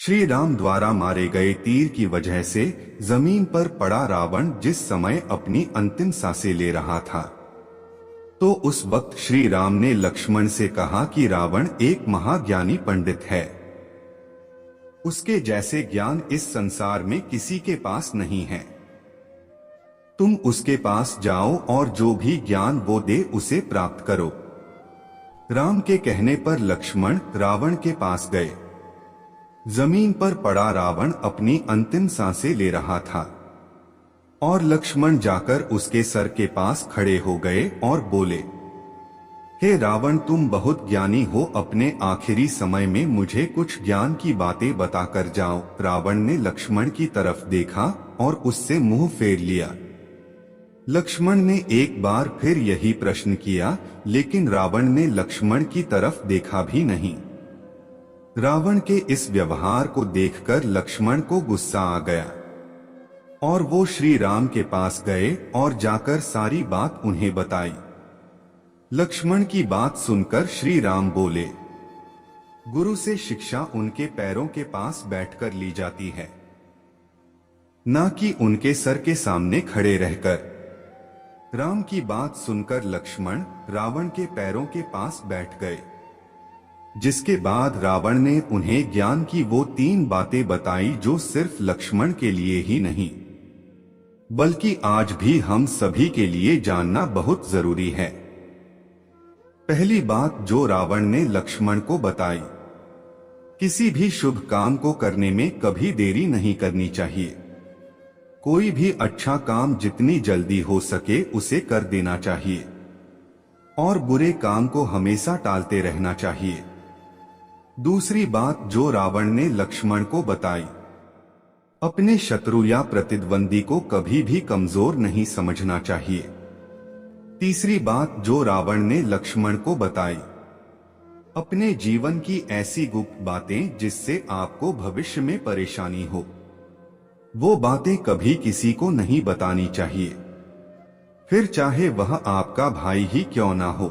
श्री राम द्वारा मारे गए तीर की वजह से जमीन पर पड़ा रावण जिस समय अपनी अंतिम सांसें ले रहा था, तो उस वक्त श्री राम ने लक्ष्मण से कहा कि रावण एक महाज्ञानी पंडित है। उसके जैसे ज्ञान इस संसार में किसी के पास नहीं है। तुम उसके पास जाओ और जो भी ज्ञान वो दे उसे प्राप्त करो। राम के कहने पर लक्ष्मण रावण के पास गए। जमीन पर पड़ा रावण अपनी अंतिम सांसें ले रहा था और लक्ष्मण जाकर उसके सर के पास खड़े हो गए और बोले, हे रावण, तुम बहुत ज्ञानी हो, अपने आखिरी समय में मुझे कुछ ज्ञान की बातें बताकर जाओ। रावण ने लक्ष्मण की तरफ देखा और उससे मुंह फेर लिया। लक्ष्मण ने एक बार फिर यही प्रश्न किया, लेकिन रावण ने लक्ष्मण की तरफ देखा भी नहीं। रावण के इस व्यवहार को देखकर लक्ष्मण को गुस्सा आ गया और वो श्री राम के पास गए और जाकर सारी बात उन्हें बताई। लक्ष्मण की बात सुनकर श्री राम बोले, गुरु से शिक्षा उनके पैरों के पास बैठकर ली जाती है, ना कि उनके सर के सामने खड़े रहकर। राम की बात सुनकर लक्ष्मण रावण के पैरों के पास बैठ गए, जिसके बाद रावण ने उन्हें ज्ञान की वो 3 बातें बताई जो सिर्फ लक्ष्मण के लिए ही नहीं बल्कि आज भी हम सभी के लिए जानना बहुत जरूरी है। पहली बात जो रावण ने लक्ष्मण को बताई, किसी भी शुभ काम को करने में कभी देरी नहीं करनी चाहिए। कोई भी अच्छा काम जितनी जल्दी हो सके उसे कर देना चाहिए और बुरे काम को हमेशा टालते रहना चाहिए। दूसरी बात जो रावण ने लक्ष्मण को बताई, अपने शत्रु या प्रतिद्वंदी को कभी भी कमजोर नहीं समझना चाहिए। तीसरी बात जो रावण ने लक्ष्मण को बताई, अपने जीवन की ऐसी गुप्त बातें जिससे आपको भविष्य में परेशानी हो, वो बातें कभी किसी को नहीं बतानी चाहिए, फिर चाहे वह आपका भाई ही क्यों ना हो।